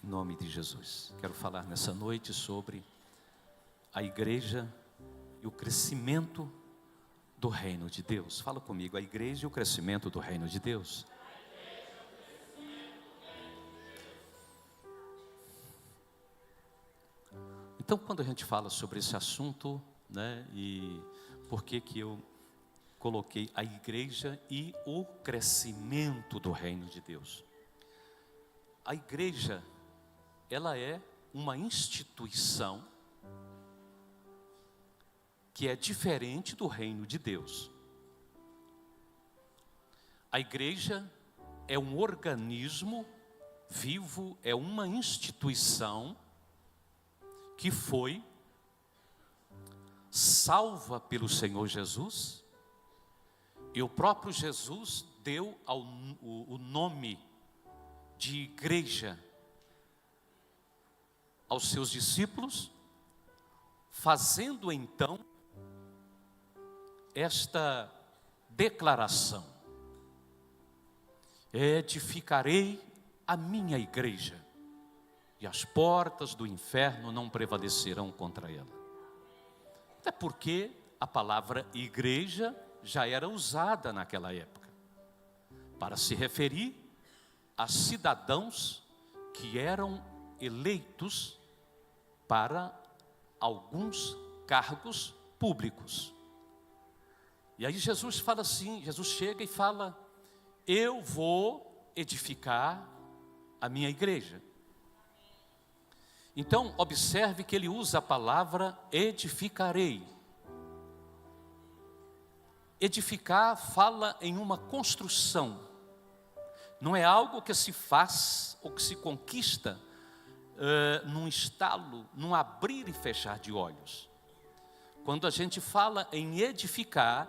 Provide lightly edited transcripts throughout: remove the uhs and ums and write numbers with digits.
Em nome de Jesus. Quero falar nessa noite sobre a igreja e o crescimento do reino de Deus. Fala comigo, a igreja e o crescimento do reino de Deus. Então, quando a gente fala sobre esse assunto, e por que eu coloquei a igreja e o crescimento do reino de Deus? A igreja, ela é uma instituição que é diferente do reino de Deus. A igreja é um organismo vivo, é uma instituição que foi salva pelo Senhor Jesus, e o próprio Jesus deu o nome de igreja aos seus discípulos, fazendo então esta declaração: edificarei a minha igreja, e as portas do inferno não prevalecerão contra ela. Até porque a palavra igreja já era usada naquela época, para se referir a cidadãos que eram eleitos para alguns cargos públicos. E aí Jesus fala assim, Jesus chega e fala: eu vou edificar a minha igreja. Então, observe que ele usa a palavra edificarei. Edificar fala em uma construção. Não é algo que se faz ou que se conquista num estalo, num abrir e fechar de olhos. Quando a gente fala em edificar,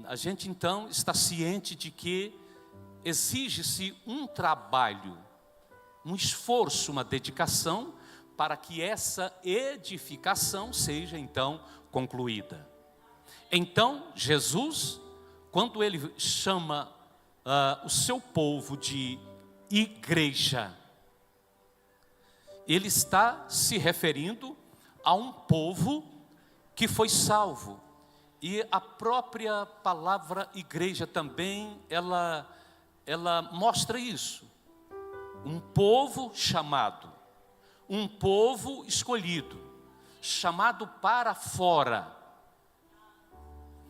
a gente então está ciente de que exige-se um trabalho, um esforço, uma dedicação, para que essa edificação seja então concluída. Então Jesus, quando ele chama o seu povo de igreja, ele está se referindo a um povo que foi salvo. E a própria palavra igreja também, ela mostra isso. Um povo chamado, um povo escolhido, chamado para fora.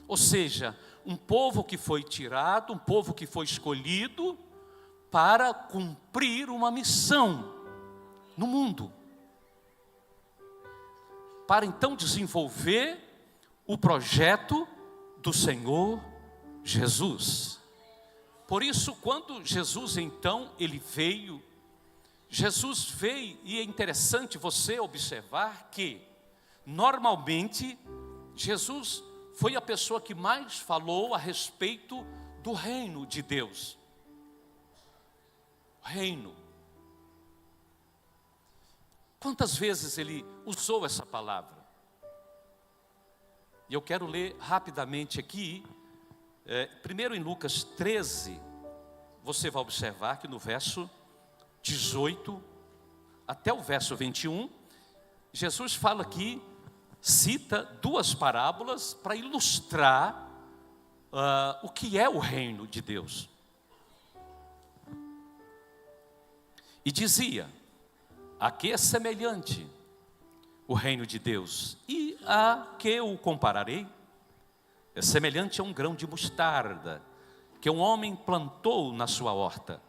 Ou seja, um povo que foi tirado, um povo que foi escolhido para cumprir uma missão no mundo, para então desenvolver o projeto do Senhor Jesus. Por isso, quando Jesus então, ele veio, e é interessante você observar que, normalmente, Jesus foi a pessoa que mais falou a respeito do reino de Deus. Reino. Quantas vezes ele usou essa palavra? E eu quero ler rapidamente aqui, primeiro em Lucas 13, você vai observar que no verso 18 até o verso 21, Jesus fala aqui, cita duas parábolas para ilustrar o que é o reino de Deus. E dizia: a que é semelhante o reino de Deus? E a que o compararei? É semelhante a um grão de mostarda, que um homem plantou na sua horta,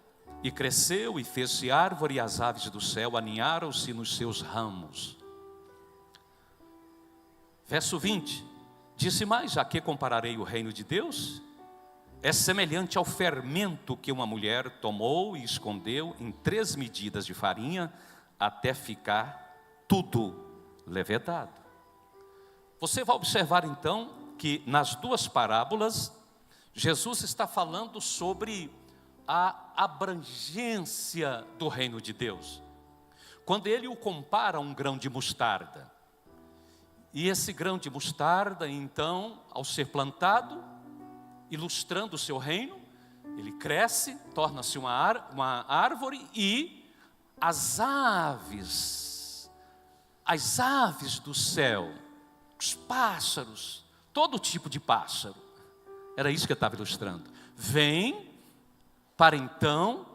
e cresceu e fez-se árvore, e as aves do céu aninharam-se nos seus ramos. Verso 20, disse mais: a que compararei o reino de Deus? É semelhante ao fermento que uma mulher tomou e escondeu em 3 medidas de farinha, até ficar tudo levedado. Você vai observar então que nas duas parábolas, Jesus está falando sobre a abrangência do reino de Deus. Quando ele o compara a um grão de mostarda, e esse grão de mostarda então, ao ser plantado, ilustrando o seu reino, ele cresce, torna-se uma árvore, e as aves do céu, os pássaros, todo tipo de pássaro, era isso que eu estava ilustrando, vêm para então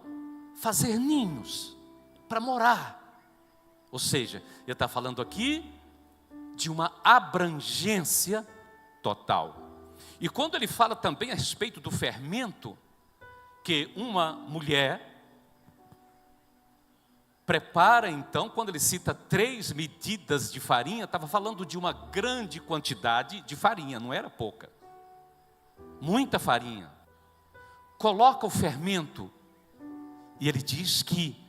fazer ninhos, para morar. Ou seja, ele está falando aqui de uma abrangência total. E quando ele fala também a respeito do fermento, que uma mulher prepara então, quando ele cita 3 medidas de farinha, estava falando de uma grande quantidade de farinha, não era pouca. Muita farinha. Coloca o fermento, e ele diz que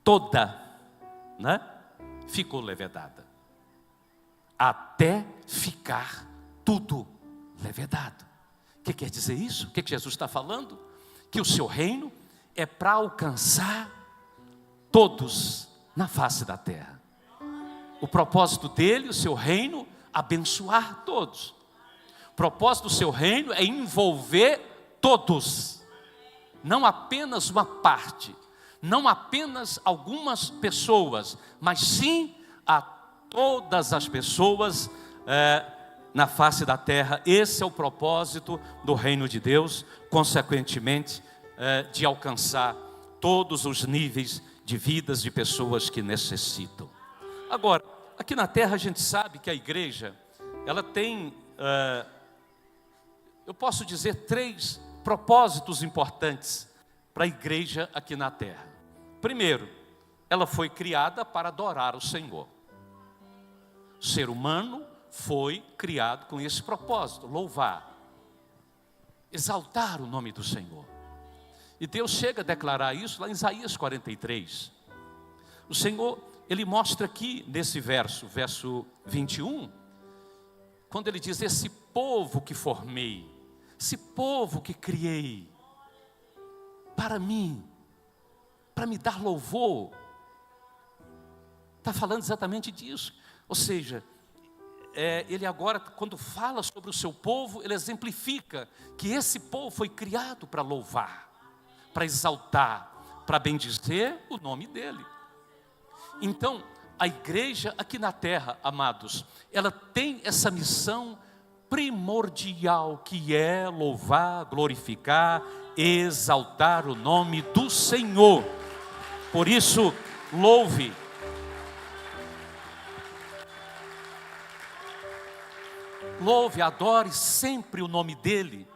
toda, né, ficou levedada. Até ficar tudo levedado. O que quer dizer isso? O que Jesus está falando? Que o seu reino é para alcançar todos na face da terra. O propósito dele, o seu reino, abençoar todos. O propósito do seu reino é envolver todos. Não apenas uma parte, não apenas algumas pessoas, mas sim a todas as pessoas na face da terra. Esse é o propósito do reino de Deus, consequentemente, de alcançar todos os níveis de vidas de pessoas que necessitam. Agora, aqui na terra a gente sabe que a igreja, ela tem, eu posso dizer, 3 propósitos importantes para a igreja aqui na terra. Primeiro, ela foi criada para adorar o Senhor. O ser humano foi criado com esse propósito, louvar, exaltar o nome do Senhor. E Deus chega a declarar isso lá em Isaías 43. O Senhor, Ele mostra aqui nesse verso 21, quando Ele diz: esse povo que formei, esse povo que criei, para mim, para me dar louvor, está falando exatamente disso. Ou seja, Ele agora, quando fala sobre o seu povo, Ele exemplifica que esse povo foi criado para louvar, para exaltar, para bendizer o nome dEle. Então, a igreja aqui na terra, amados, ela tem essa missão primordial, que é louvar, glorificar, exaltar o nome do Senhor. Por isso, louve. Louve, adore sempre o nome dEle.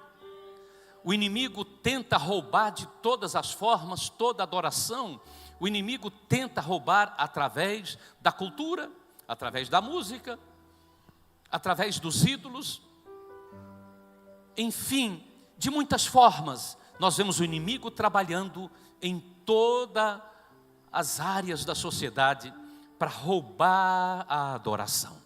O inimigo tenta roubar de todas as formas, toda adoração. O inimigo tenta roubar através da cultura, através da música, através dos ídolos. Enfim, de muitas formas, nós vemos o inimigo trabalhando em todas as áreas da sociedade para roubar a adoração,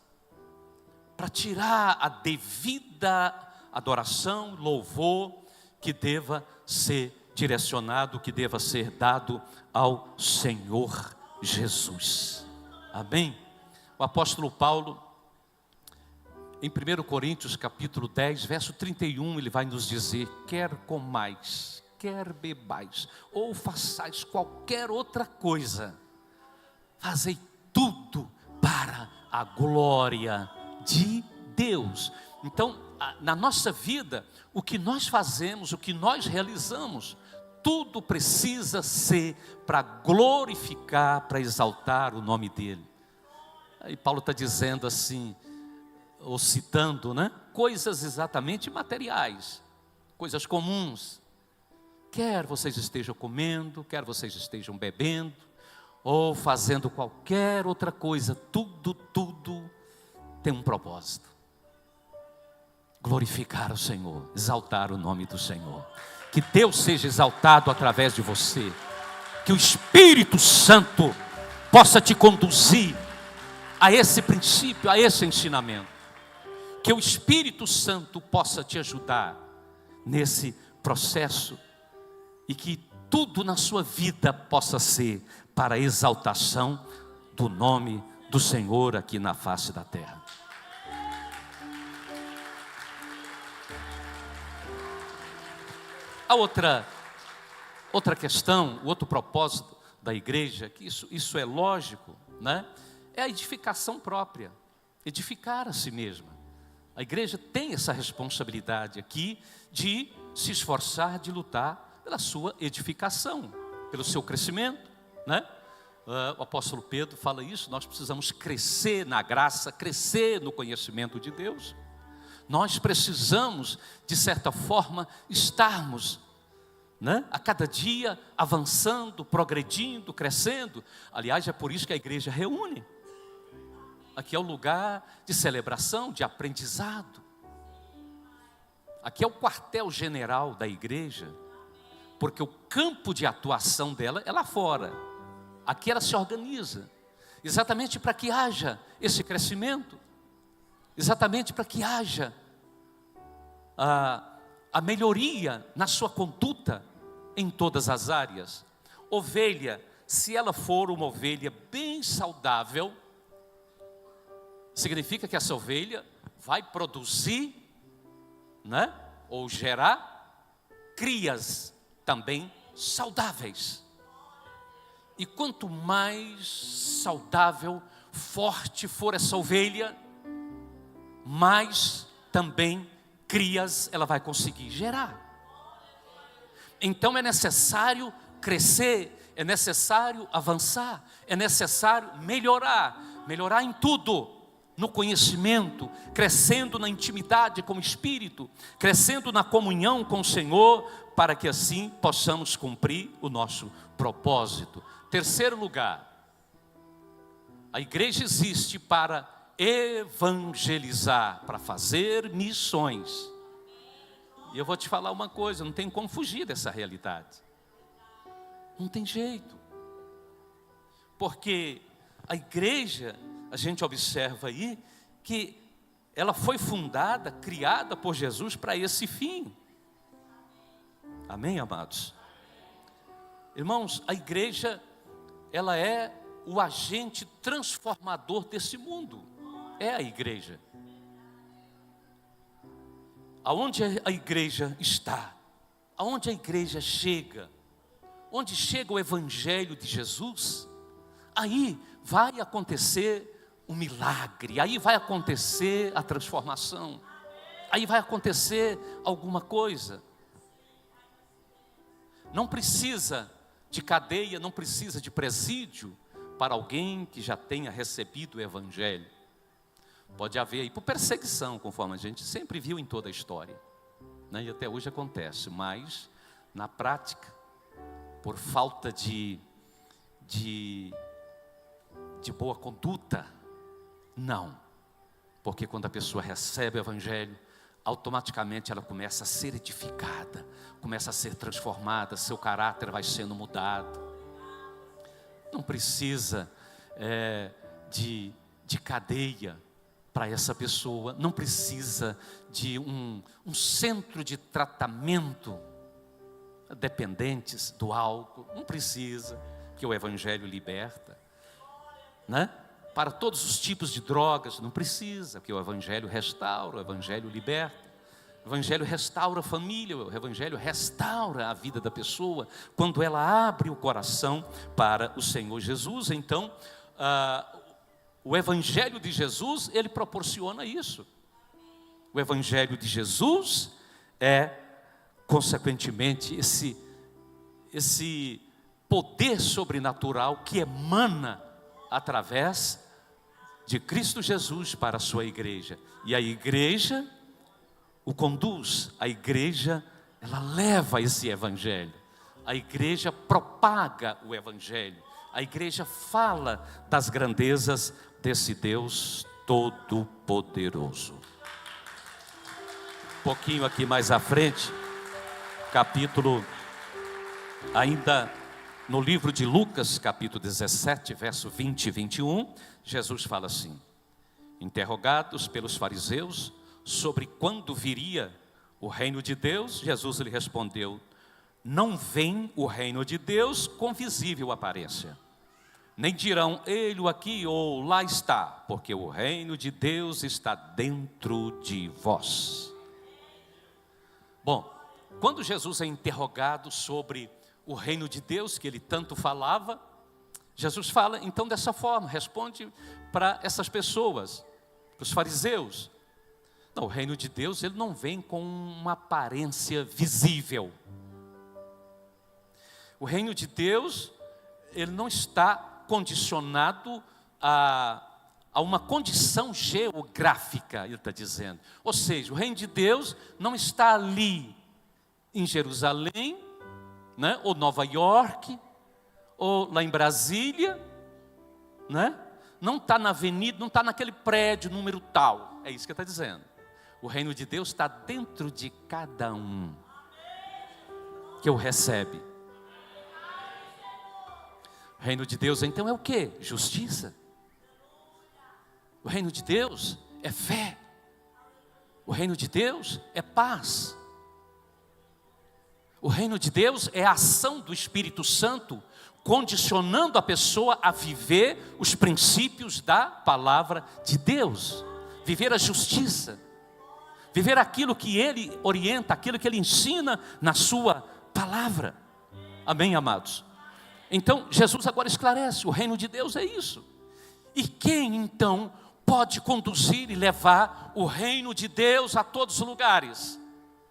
para tirar a devida adoração, louvor que deva ser direcionado, que deva ser dado ao Senhor Jesus. Amém? O apóstolo Paulo, em 1 Coríntios capítulo 10, verso 31, ele vai nos dizer: quer comais, quer bebais, ou façais qualquer outra coisa, fazei tudo para a glória de Deus. Então, na nossa vida, o que nós fazemos, o que nós realizamos, tudo precisa ser para glorificar, para exaltar o nome dEle. Aí Paulo está dizendo assim, ou citando, né? Coisas exatamente materiais, coisas comuns. Quer vocês estejam comendo, quer vocês estejam bebendo, ou fazendo qualquer outra coisa, tudo tem um propósito: glorificar o Senhor, exaltar o nome do Senhor. Que Deus seja exaltado através de você, que o Espírito Santo possa te conduzir a esse princípio, a esse ensinamento, que o Espírito Santo possa te ajudar nesse processo, e que tudo na sua vida possa ser para a exaltação do nome do Senhor aqui na face da terra. A outra questão, o outro propósito da igreja, que isso é lógico, né? É a edificação própria, edificar a si mesma. A igreja tem essa responsabilidade aqui de se esforçar, de lutar pela sua edificação, pelo seu crescimento, né? O apóstolo Pedro fala isso, nós precisamos crescer na graça, crescer no conhecimento de Deus. Nós precisamos, de certa forma, estarmos, né, a cada dia avançando, progredindo, crescendo. Aliás, é por isso que a igreja reúne. Aqui é o lugar de celebração, de aprendizado. Aqui é o quartel-general da igreja, porque o campo de atuação dela é lá fora. Aqui ela se organiza, exatamente para que haja esse crescimento, exatamente para que haja a melhoria na sua conduta em todas as áreas. Ovelha, se ela for uma ovelha bem saudável, significa que essa ovelha vai produzir, né, ou gerar crias também saudáveis. E quanto mais saudável, forte for essa ovelha, mais também crias ela vai conseguir gerar. Então é necessário crescer, é necessário avançar, é necessário melhorar em tudo, no conhecimento, crescendo na intimidade com o Espírito, crescendo na comunhão com o Senhor, para que assim possamos cumprir o nosso propósito. Terceiro lugar, a igreja existe para evangelizar, para fazer missões. E eu vou te falar uma coisa, não tem como fugir dessa realidade. Não tem jeito. Porque a igreja, a gente observa aí, que ela foi fundada, criada por Jesus para esse fim. Amém, amados? Irmãos, a igreja, ela é o agente transformador desse mundo. É a igreja. Aonde a igreja está, aonde a igreja chega, onde chega o evangelho de Jesus, aí vai acontecer um milagre, aí vai acontecer a transformação, aí vai acontecer alguma coisa. Não precisa de cadeia, não precisa de presídio para alguém que já tenha recebido o evangelho. Pode haver aí por perseguição, conforme a gente sempre viu em toda a história, né? E até hoje acontece, mas na prática, por falta de boa conduta, não. Porque quando a pessoa recebe o evangelho, automaticamente ela começa a ser edificada, começa a ser transformada, seu caráter vai sendo mudado. Não precisa de cadeia para essa pessoa, não precisa de um centro de tratamento dependentes do álcool, não precisa, que o evangelho liberta, né? Para todos os tipos de drogas, não precisa, que o evangelho restaura, o evangelho liberta. O evangelho restaura a família, o evangelho restaura a vida da pessoa, quando ela abre o coração para o Senhor Jesus. Então, o evangelho de Jesus, ele proporciona isso. O evangelho de Jesus é, consequentemente, esse poder sobrenatural que emana através de Cristo Jesus para a sua igreja. E a igreja o conduz, a igreja, ela leva esse evangelho. A igreja propaga o evangelho. A igreja fala das grandezas desse Deus Todo-Poderoso. Um pouquinho aqui mais à frente, capítulo, ainda no livro de Lucas, capítulo 17, verso 20 e 21, Jesus fala assim: interrogados pelos fariseus sobre quando viria o reino de Deus, Jesus lhe respondeu: não vem o reino de Deus com visível aparência, nem dirão ele aqui ou lá está, porque o reino de Deus está dentro de vós. Bom, quando Jesus é interrogado sobre o reino de Deus que ele tanto falava, Jesus fala então dessa forma, responde para essas pessoas, para os fariseus. Não, o reino de Deus, ele não vem com uma aparência visível. O reino de Deus, ele não está condicionado a uma condição geográfica, ele está dizendo. Ou seja, o reino de Deus não está ali em Jerusalém, né, ou Nova York, ou lá em Brasília, né? Não está na avenida, não está naquele prédio número tal. É isso que ele está dizendo. O reino de Deus está dentro de cada um que o recebe. O reino de Deus então é o quê? Justiça. O reino de Deus é fé. O reino de Deus é paz. O reino de Deus é a ação do Espírito Santo, condicionando a pessoa a viver os princípios da palavra de Deus. Viver a justiça. Viver aquilo que Ele orienta, aquilo que Ele ensina na sua palavra. Amém, amados? Então, Jesus agora esclarece, o reino de Deus é isso. E quem então pode conduzir e levar o reino de Deus a todos os lugares?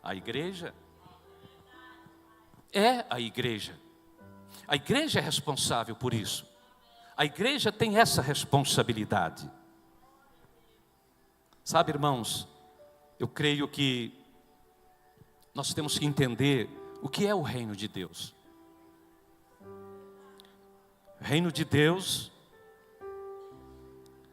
A igreja. É a igreja. A igreja é responsável por isso. A igreja tem essa responsabilidade. Sabe, irmãos, eu creio que nós temos que entender o que é o reino de Deus. O reino de Deus,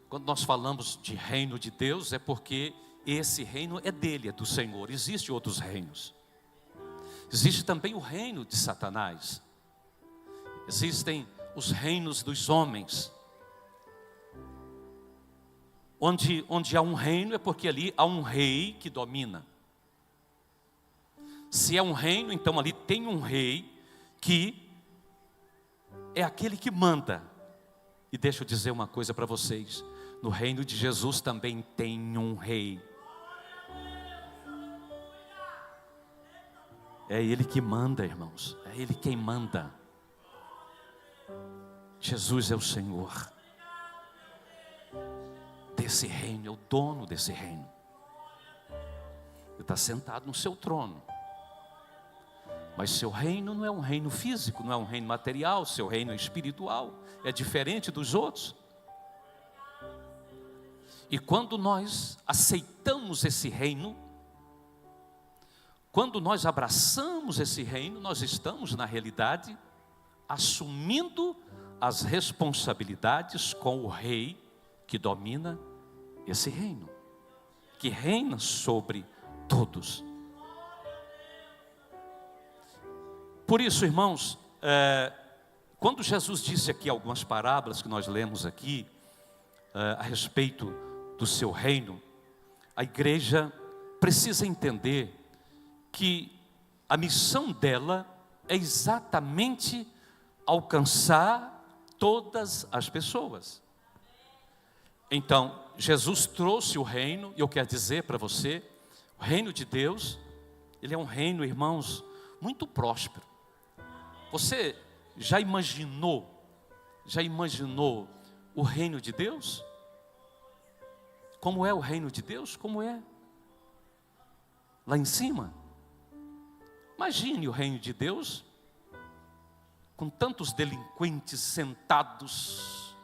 quando nós falamos de reino de Deus, é porque esse reino é dele, é do Senhor. Existem outros reinos. Existe também o reino de Satanás. Existem os reinos dos homens. Onde há um reino é porque ali há um rei que domina. Se é um reino, então ali tem um rei que é aquele que manda. E deixa eu dizer uma coisa para vocês. No reino de Jesus também tem um rei. É Ele que manda, irmãos. É Ele quem manda. Jesus é o Senhor desse reino, é o dono desse reino. Ele está sentado no seu trono. Mas seu reino não é um reino físico, não é um reino material, seu reino é espiritual, é diferente dos outros. E quando nós aceitamos esse reino, quando nós abraçamos esse reino, nós estamos, na realidade, assumindo as responsabilidades com o rei que domina esse reino, que reina sobre todos. Por isso, irmãos, quando Jesus disse aqui algumas parábolas que nós lemos aqui, a respeito do seu reino, a igreja precisa entender que a missão dela é exatamente alcançar todas as pessoas. Então, Jesus trouxe o reino, e eu quero dizer para você, o reino de Deus, ele é um reino, irmãos, muito próspero. Você já imaginou o reino de Deus? Como é o reino de Deus? Como é? Lá em cima? Imagine o reino de Deus com tantos delinquentes sentados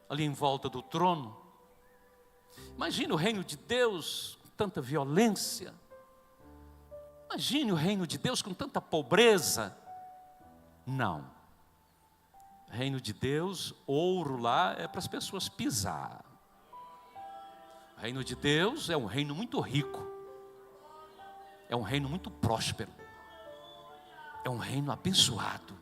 ali em volta do trono. Imagine o reino de Deus com tanta violência. Imagine o reino de Deus com tanta pobreza. Não. O reino de Deus, ouro lá é para as pessoas pisar. O reino de Deus é um reino muito rico. É um reino muito próspero. É um reino abençoado.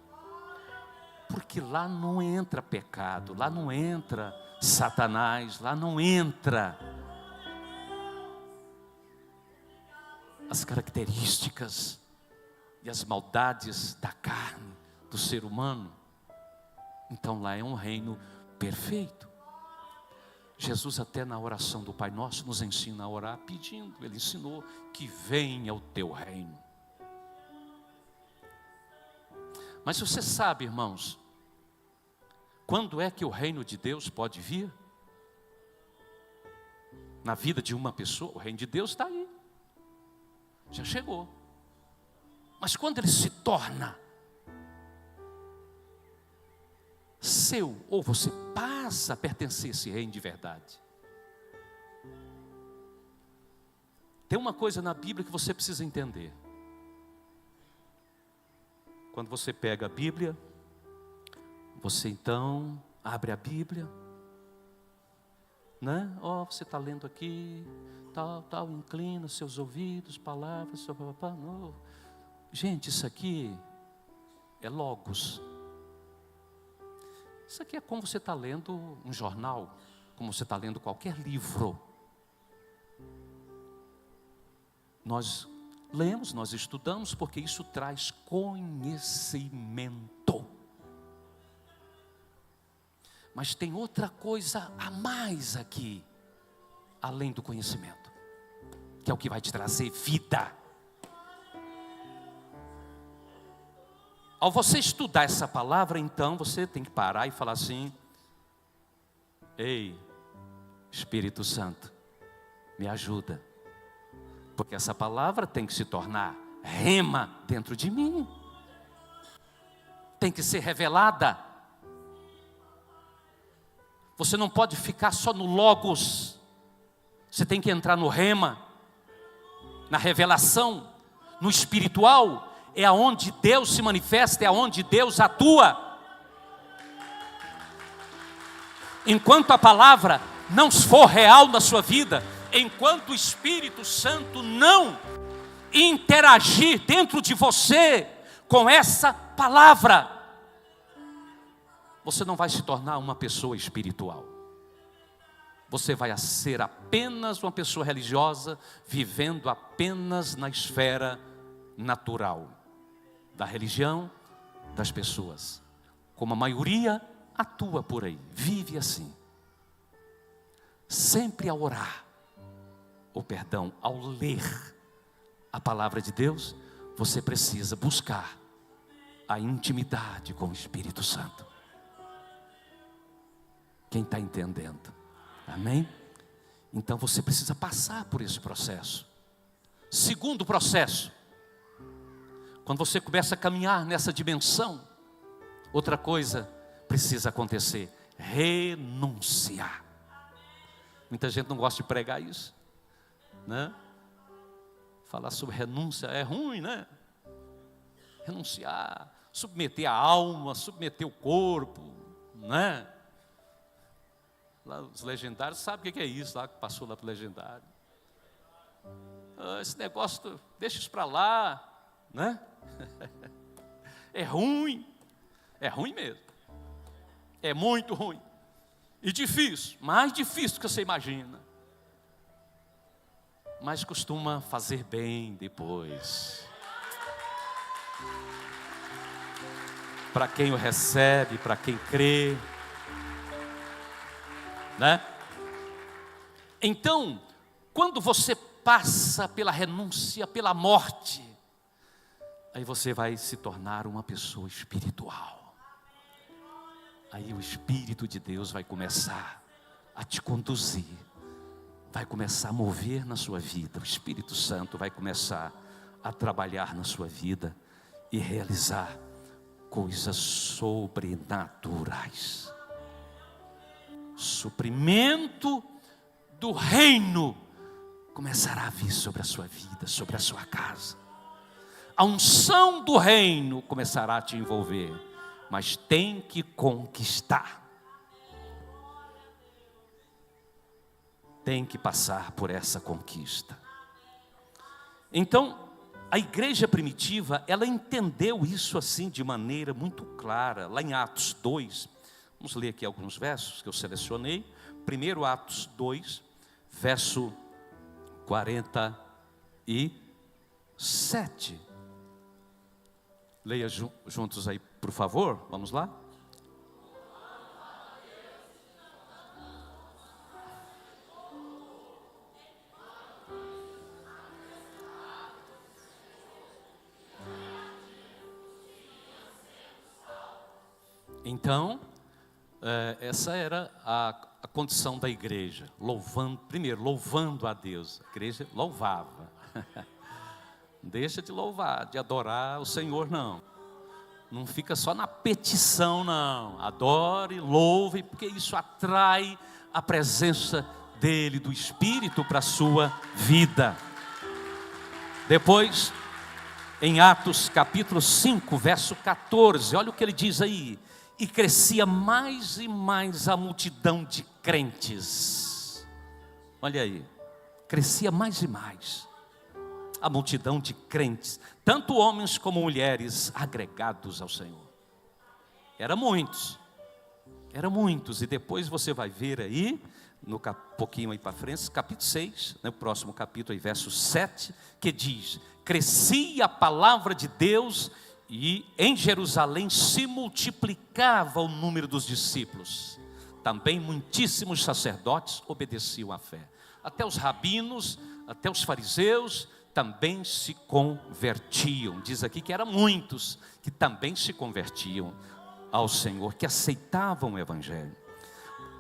Porque lá não entra pecado, lá não entra Satanás, lá não entra as características e as maldades da carne, do ser humano. Então lá é um reino perfeito. Jesus até na oração do Pai Nosso nos ensina a orar pedindo. Ele ensinou que venha o teu reino. Mas você sabe, irmãos, Quando é que o reino de Deus pode vir? Na vida de uma pessoa, o reino de Deus está aí. Já chegou. Mas quando ele se torna seu, ou você passa a pertencer a esse reino de verdade. Tem uma coisa na Bíblia que você precisa entender. Quando você pega a Bíblia, você então abre a Bíblia, né? Você está lendo aqui, tal, inclina seus ouvidos, palavras, não. Gente, isso aqui é logos. Isso aqui é como você está lendo um jornal, como você está lendo qualquer livro. Nós lemos, nós estudamos, porque isso traz conhecimento. Mas tem outra coisa a mais aqui, além do conhecimento, que é o que vai te trazer vida. Ao você estudar essa palavra, então, você tem que parar e falar assim: ei, Espírito Santo, me ajuda. Porque essa palavra tem que se tornar rema dentro de mim. Tem que ser revelada. Você não pode ficar só no logos. Você tem que entrar no rema, na revelação, no espiritual. É aonde Deus se manifesta, é aonde Deus atua. Enquanto a palavra não for real na sua vida, enquanto o Espírito Santo não interagir dentro de você com essa palavra, você não vai se tornar uma pessoa espiritual. Você vai ser apenas uma pessoa religiosa, vivendo apenas na esfera natural da religião das pessoas, como a maioria atua por aí, vive assim. Sempre ao orar, ao ler a palavra de Deus, você precisa buscar a intimidade com o Espírito Santo. Quem está entendendo? Amém? Então você precisa passar por esse processo. Segundo processo, quando você começa a caminhar nessa dimensão, outra coisa precisa acontecer: renunciar. Muita gente não gosta de pregar isso, né? Falar sobre renúncia é ruim, né? Renunciar, submeter a alma, submeter o corpo, né? Lá os legendários sabem o que é isso, lá que passou lá para o legendário. Esse negócio, deixa isso para lá, né? É ruim mesmo. É muito ruim. E difícil, mais difícil do que você imagina. Mas costuma fazer bem depois. Para quem o recebe, para quem crê, né? Então, quando você passa pela renúncia, pela morte, aí você vai se tornar uma pessoa espiritual. Aí o Espírito de Deus vai começar a te conduzir, vai começar a mover na sua vida. O Espírito Santo vai começar a trabalhar na sua vida e realizar coisas sobrenaturais. Suprimento do reino começará a vir sobre a sua vida, sobre a sua casa. A unção do reino começará a te envolver, mas tem que conquistar. Tem que passar por essa conquista. Então, a igreja primitiva, ela entendeu isso assim de maneira muito clara. Lá em Atos 2, vamos ler aqui alguns versos que eu selecionei. Primeiro Atos 2, verso 47. Leia juntos aí, por favor, vamos lá. Então, essa era a condição da igreja, louvando a Deus. A igreja louvava. Deixa de louvar, de adorar o Senhor, não. Não fica só na petição, não. Adore, louve, porque isso atrai a presença dele, do Espírito, para a sua vida. Depois, em Atos capítulo 5, verso 14, olha o que ele diz aí. E crescia mais e mais a multidão de crentes. Olha aí, crescia mais e mais a multidão de crentes, tanto homens como mulheres agregados ao Senhor. Eram muitos, e depois você vai ver aí, pouquinho aí para frente, capítulo 6, no próximo capítulo aí, verso 7, que diz: crescia a palavra de Deus e em Jerusalém se multiplicava o número dos discípulos. Também muitíssimos sacerdotes obedeciam à fé. Até os rabinos, até os fariseus também se convertiam. Diz aqui que eram muitos que também se convertiam ao Senhor, que aceitavam o Evangelho.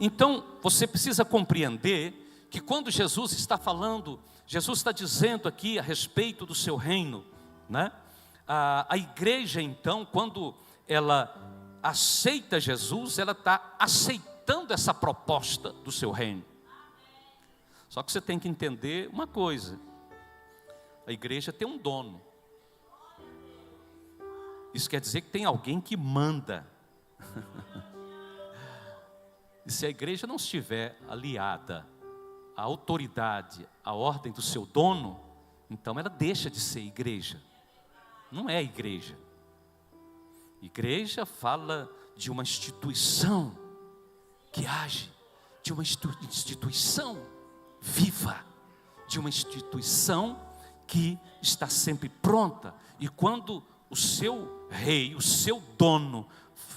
Então, você precisa compreender que quando Jesus está falando, Jesus está dizendo aqui a respeito do seu reino, né? A igreja, então, quando ela aceita Jesus, ela está aceitando essa proposta do seu reino. Só que você tem que entender uma coisa: a igreja tem um dono. Isso quer dizer que tem alguém que manda. E se a igreja não estiver aliada à autoridade, à ordem do seu dono, então ela deixa de ser igreja. Não é igreja. Igreja fala de uma instituição que age, de uma instituição viva, de uma instituição que está sempre pronta. E quando o seu rei, o seu dono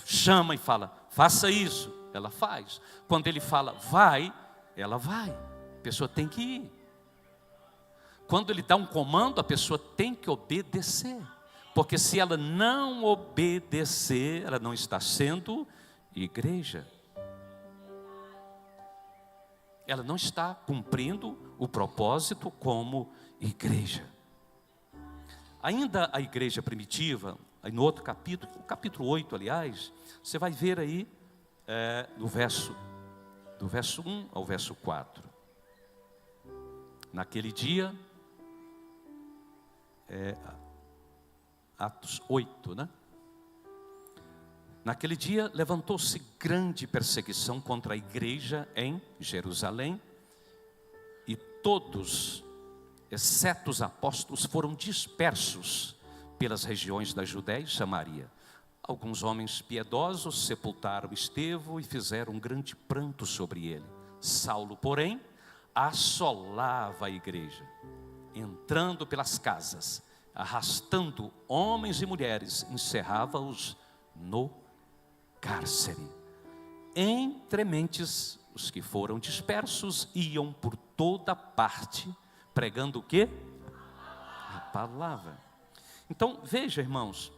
chama e fala: faça isso, ela faz. Quando ele fala vai, ela vai. A pessoa tem que ir. Quando ele dá um comando, a pessoa tem que obedecer. Porque se ela não obedecer, ela não está sendo igreja. Ela não está cumprindo o propósito como igreja. Ainda a igreja primitiva, aí no outro capítulo, o capítulo 8, aliás, você vai ver aí do verso 1 ao verso 4. Naquele dia, Atos 8, né? Naquele dia levantou-se grande perseguição contra a igreja em Jerusalém, e todos, exceto os apóstolos, foram dispersos pelas regiões da Judéia e Samaria. Alguns homens piedosos sepultaram Estevão e fizeram um grande pranto sobre ele. Saulo, porém, assolava a igreja, entrando pelas casas, arrastando homens e mulheres, encerrava-os no cárcere. Entre mentes, os que foram dispersos iam por toda parte, pregando o quê? A palavra. Então, veja, irmãos,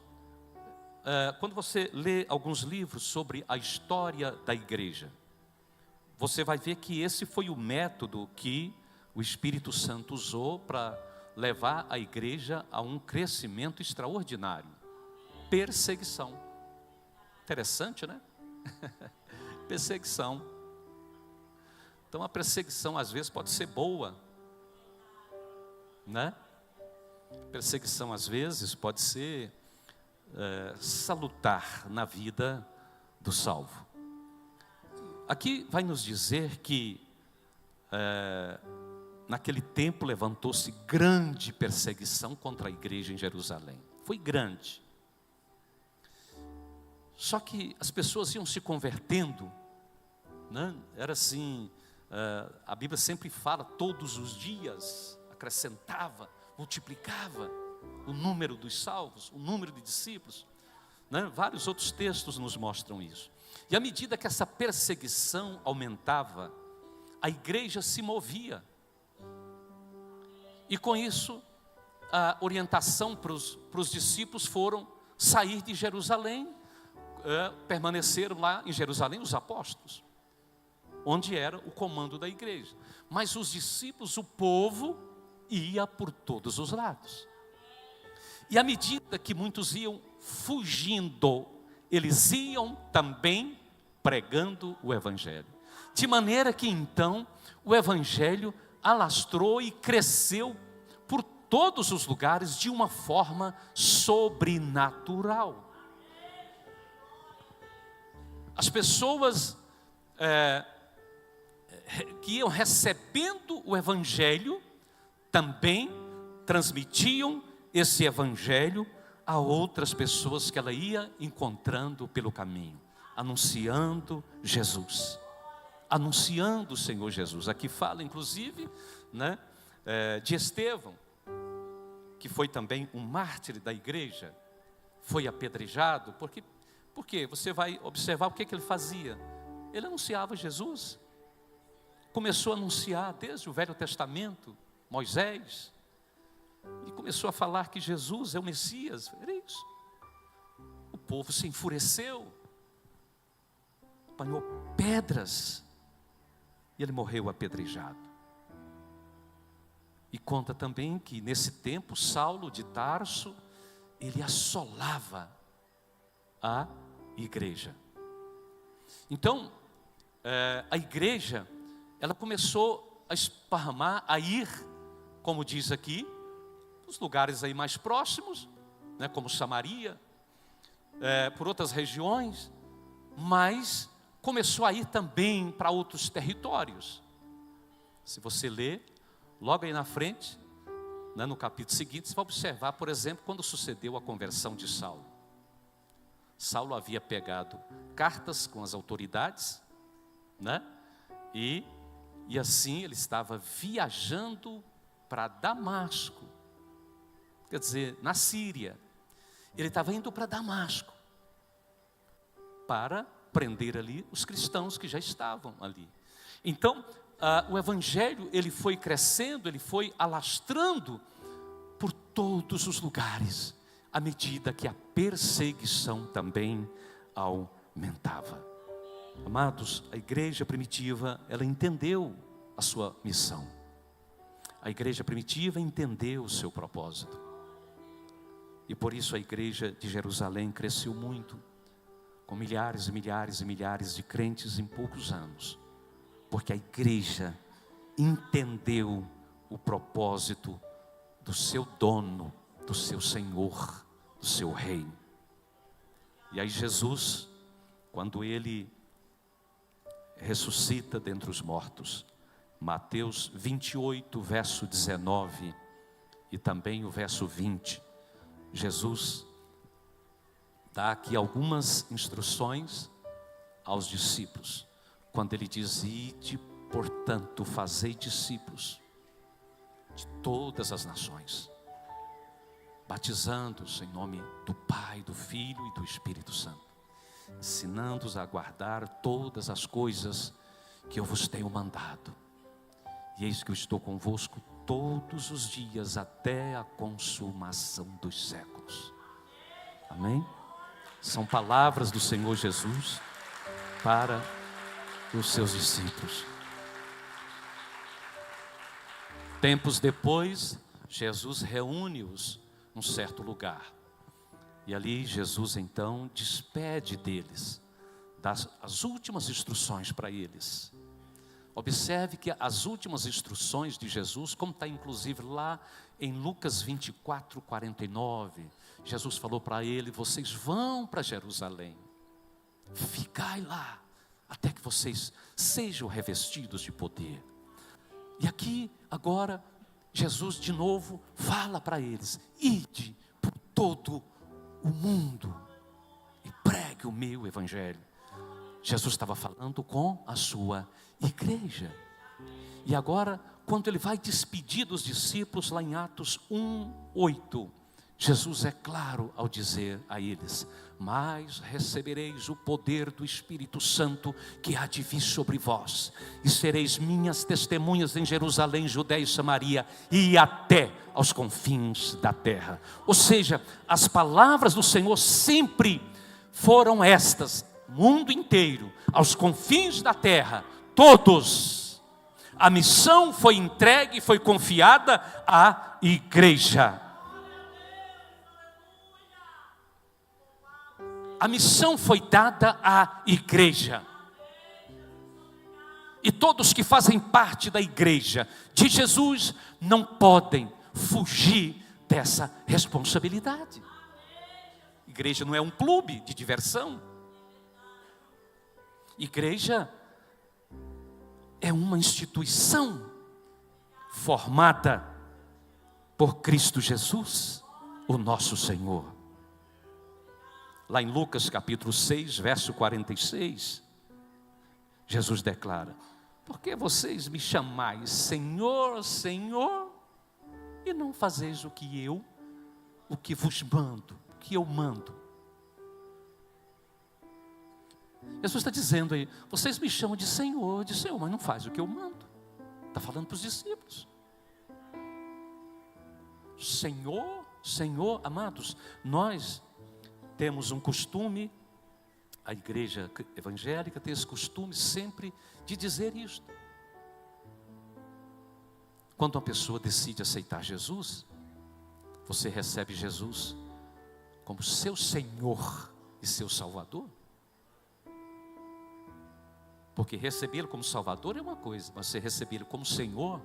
quando você lê alguns livros sobre a história da igreja, você vai ver que esse foi o método que o Espírito Santo usou para levar a igreja a um crescimento extraordinário. Perseguição. Interessante, né? Perseguição. Então a perseguição às vezes pode ser boa, né? Perseguição às vezes pode ser salutar na vida do salvo. Aqui vai nos dizer que naquele tempo levantou-se grande perseguição contra a igreja em Jerusalém. Foi grande. Só que as pessoas iam se convertendo, né? Era assim, a Bíblia sempre fala, todos os dias, acrescentava, multiplicava o número dos salvos, o número de discípulos, né? Vários outros textos nos mostram isso. E à medida que essa perseguição aumentava, a igreja se movia. E com isso, a orientação para os discípulos foram sair de Jerusalém, permaneceram lá em Jerusalém os apóstolos, onde era o comando da igreja. Mas os discípulos, o povo, ia por todos os lados. E à medida que muitos iam fugindo, eles iam também pregando o evangelho. De maneira que então o evangelho alastrou e cresceu por todos os lugares de uma forma sobrenatural. As pessoas que iam recebendo o evangelho também transmitiam esse evangelho a outras pessoas que ela ia encontrando pelo caminho, anunciando Jesus, anunciando o Senhor Jesus. Aqui fala inclusive, né, de Estevão, que foi também um mártir da igreja, foi apedrejado, porque você vai observar o que ele fazia. Ele anunciava Jesus, começou a anunciar desde o Velho Testamento, Moisés, e começou a falar que Jesus é o Messias. Era isso. O povo se enfureceu, apanhou pedras, e ele morreu apedrejado. E conta também que nesse tempo Saulo de Tarso, ele assolava a igreja. Então, a igreja, ela começou a esparramar, a ir, como diz aqui, os lugares aí mais próximos, né, como Samaria, por outras regiões, mas começou a ir também para outros territórios. Se você ler, logo aí na frente, né, no capítulo seguinte, você vai observar, por exemplo, quando sucedeu a conversão de Saulo. Saulo havia pegado cartas com as autoridades, né, e assim ele estava viajando para Damasco. Quer dizer, na Síria. Ele estava indo para Damasco para prender ali os cristãos que já estavam ali. Então, o evangelho, ele foi crescendo, ele foi alastrando por todos os lugares, à medida que a perseguição também aumentava. Amados, a igreja primitiva, ela entendeu a sua missão. A igreja primitiva entendeu o seu propósito. E por isso a igreja de Jerusalém cresceu muito, com milhares e milhares e milhares de crentes em poucos anos. Porque a igreja entendeu o propósito do seu dono, do seu Senhor, do seu Rei. E aí Jesus, quando ele ressuscita dentre os mortos, Mateus 28, verso 19 e também o verso 20, Jesus dá aqui algumas instruções aos discípulos, quando ele diz: ide, portanto, fazei discípulos de todas as nações, batizando-os em nome do Pai, do Filho e do Espírito Santo, ensinando-os a guardar todas as coisas que eu vos tenho mandado. E eis que eu estou convosco todos os dias até a consumação dos séculos. Amém? São palavras do Senhor Jesus para os seus discípulos. Tempos depois, Jesus reúne-os num certo lugar. E ali Jesus então despede deles, dá as últimas instruções para eles. Observe que as últimas instruções de Jesus, como está inclusive lá em Lucas 24, 49, Jesus falou para ele: vocês vão para Jerusalém, ficai lá, até que vocês sejam revestidos de poder. E aqui, agora, Jesus de novo fala para eles: ide por todo o mundo e pregue o meu evangelho. Jesus estava falando com a sua igreja. E agora, quando ele vai despedir dos discípulos, lá em Atos 1:8, Jesus é claro ao dizer a eles: mas recebereis o poder do Espírito Santo que há de vir sobre vós, e sereis minhas testemunhas em Jerusalém, Judeia e Samaria, e até aos confins da terra. Ou seja, as palavras do Senhor sempre foram estas, mundo inteiro, aos confins da terra, todos. A missão foi entregue e foi confiada à igreja. A missão foi dada à igreja. E todos que fazem parte da igreja de Jesus não podem fugir dessa responsabilidade. Igreja não é um clube de diversão. Igreja é uma instituição formada por Cristo Jesus, o nosso Senhor. Lá em Lucas capítulo 6, verso 46, Jesus declara: por que vocês me chamais Senhor, Senhor, e não fazeis o que vos mando, o que eu mando? Jesus está dizendo aí, vocês me chamam de Senhor, mas não faz o que eu mando. Está falando para os discípulos. Senhor, Senhor, amados, nós temos um costume, a igreja evangélica tem esse costume sempre de dizer isto. Quando uma pessoa decide aceitar Jesus, você recebe Jesus como seu Senhor e seu Salvador. Porque recebê-lo como Salvador é uma coisa, mas você recebê-lo como Senhor,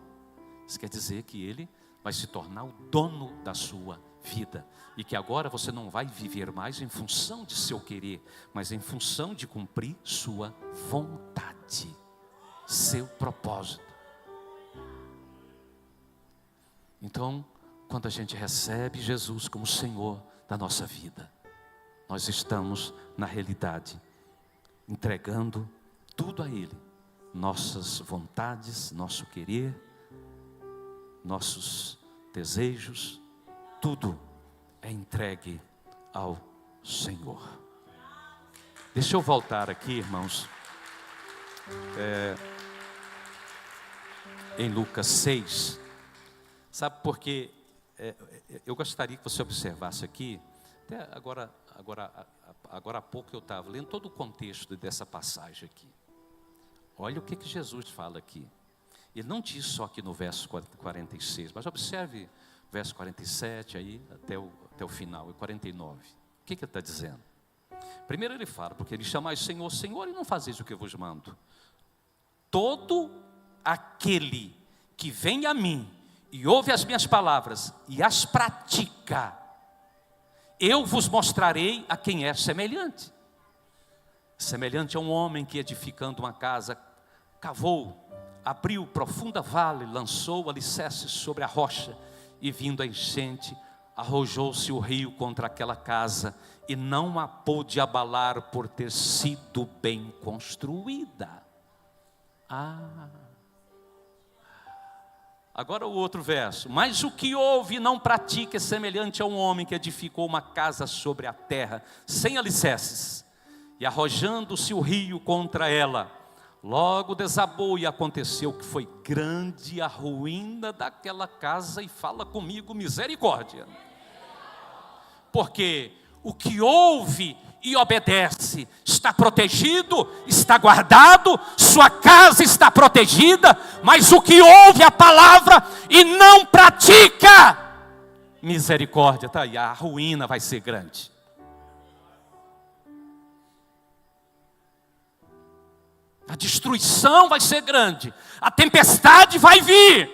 isso quer dizer que Ele vai se tornar o dono da sua vida. E que agora você não vai viver mais em função de seu querer, mas em função de cumprir sua vontade, seu propósito. Então, quando a gente recebe Jesus como Senhor da nossa vida, nós estamos, na realidade, entregando tudo a Ele, nossas vontades, nosso querer, nossos desejos, tudo é entregue ao Senhor. Deixa eu voltar aqui, irmãos, em Lucas 6, sabe por quê? Eu gostaria que você observasse aqui, até agora há pouco eu estava lendo todo o contexto dessa passagem aqui. Olha o que Jesus fala aqui. Ele não diz só aqui no verso 46, mas observe o verso 47 aí até o final, e 49. O que ele está dizendo? Primeiro ele fala, porque ele chamais Senhor, Senhor, e não fazeis o que eu vos mando. Todo aquele que vem a mim e ouve as minhas palavras e as pratica, eu vos mostrarei a quem é semelhante. Semelhante a um homem que, edificando uma casa, cavou, abriu profunda vale, lançou o alicerce sobre a rocha, e vindo a enchente, arrojou-se o rio contra aquela casa, e não a pôde abalar por ter sido bem construída. Agora o outro verso. Mas o que ouve e não pratica é semelhante a um homem que edificou uma casa sobre a terra, sem alicerces, e arrojando-se o rio contra ela, logo desabou, e aconteceu que foi grande a ruína daquela casa. E fala comigo, misericórdia. Porque o que ouve e obedece está protegido, está guardado, sua casa está protegida. Mas o que ouve a palavra e não pratica, misericórdia, tá aí, a ruína vai ser grande. A destruição vai ser grande, a tempestade vai vir,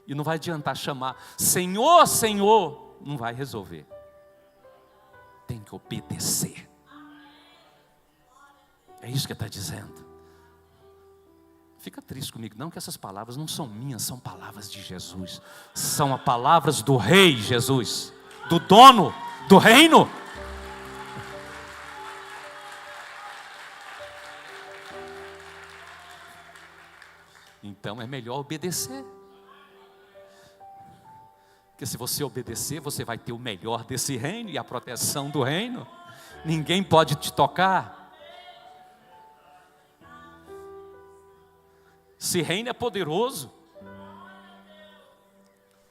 e não vai adiantar chamar Senhor, Senhor, não vai resolver. Tem que obedecer. É isso que ele está dizendo. Fica triste comigo não, que essas palavras não são minhas, são palavras de Jesus. São as palavras do Rei Jesus, do dono do reino. Então é melhor obedecer. Porque se você obedecer, você vai ter o melhor desse reino e a proteção do reino. Ninguém pode te tocar. Esse reino é poderoso.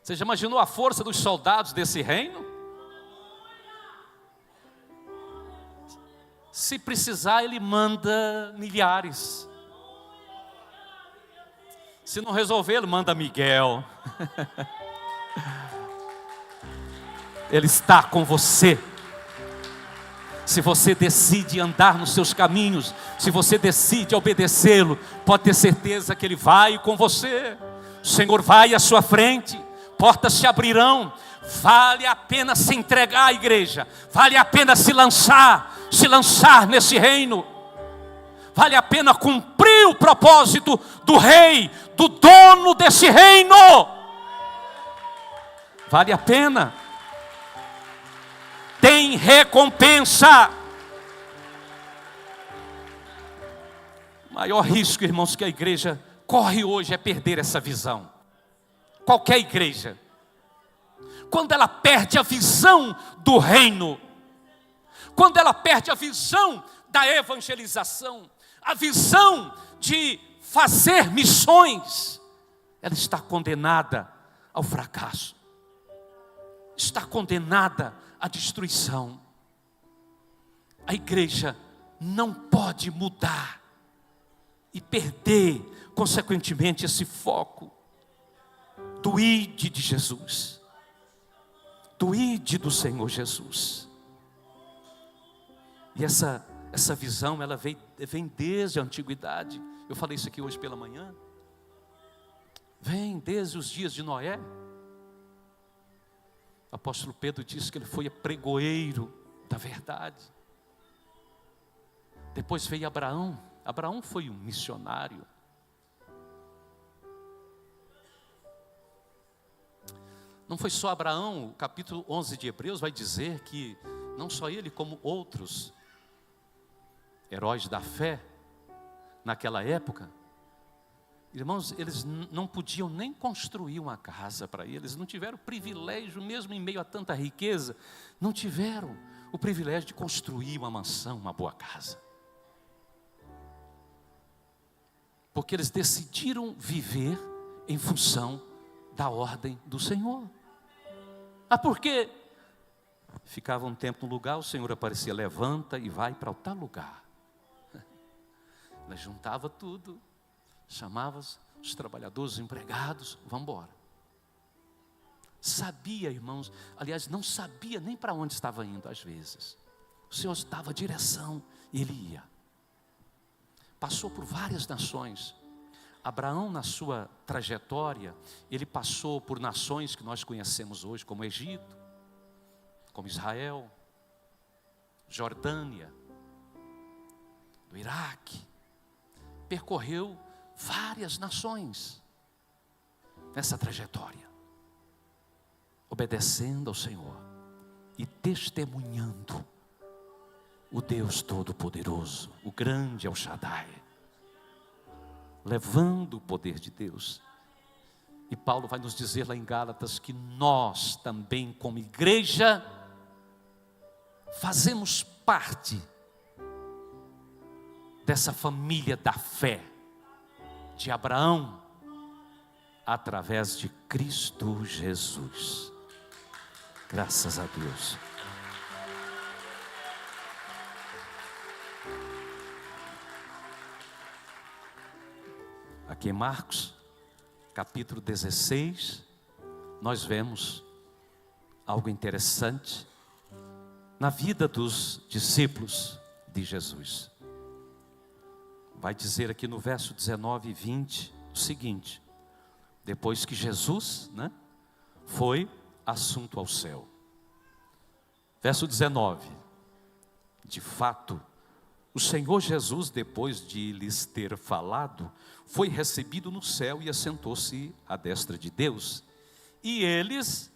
Você já imaginou a força dos soldados desse reino? Se precisar, Ele manda milhares. Se não resolver, Ele manda Miguel. Ele está com você. Se você decide andar nos seus caminhos, se você decide obedecê-lo, pode ter certeza que Ele vai com você. O Senhor vai à sua frente, portas se abrirão. Vale a pena se entregar à igreja, vale a pena se lançar nesse reino, vale a pena cumprir o propósito do rei, do dono desse reino. Vale a pena. Tem recompensa. O maior risco, irmãos, que a igreja corre hoje é perder essa visão. Qualquer igreja, quando ela perde a visão do reino, quando ela perde a visão da evangelização, a visão de fazer missões, ela está condenada ao fracasso, está condenada à destruição. A igreja não pode mudar e perder, consequentemente, esse foco do ide de Jesus, do ide do Senhor Jesus. E essa visão, ela vem desde a antiguidade. Eu falei isso aqui hoje pela manhã. Vem desde os dias de Noé. O apóstolo Pedro disse que ele foi pregoeiro da verdade. Depois veio Abraão. Abraão foi um missionário. Não foi só Abraão. O capítulo 11 de Hebreus vai dizer que não só ele, como outros heróis da fé naquela época, irmãos, eles não podiam nem construir uma casa para eles, não tiveram o privilégio, mesmo em meio a tanta riqueza, não tiveram o privilégio de construir uma mansão, uma boa casa. Porque eles decidiram viver em função da ordem do Senhor. Ah, por quê? Ficava um tempo no lugar, o Senhor aparecia, levanta e vai para tal lugar. Ela juntava tudo, chamava os trabalhadores, os empregados, vamos embora. Sabia, irmãos, aliás, não sabia nem para onde estava indo às vezes. O Senhor dava direção e ele ia. Passou por várias nações. Abraão, na sua trajetória, ele passou por nações que nós conhecemos hoje, como Egito, como Israel, Jordânia, do Iraque. Percorreu várias nações nessa trajetória, obedecendo ao Senhor e testemunhando o Deus Todo-Poderoso, o grande El Shaddai, levando o poder de Deus. E Paulo vai nos dizer lá em Gálatas que nós também, como igreja, fazemos parte dessa família da fé de Abraão, através de Cristo Jesus. Graças a Deus. Aqui em Marcos, capítulo 16, nós vemos algo interessante na vida dos discípulos de Jesus. Vai dizer aqui no verso 19 e 20 o seguinte: depois que Jesus, foi assunto ao céu. Verso 19: de fato, o Senhor Jesus, depois de lhes ter falado, foi recebido no céu e assentou-se à destra de Deus. E eles,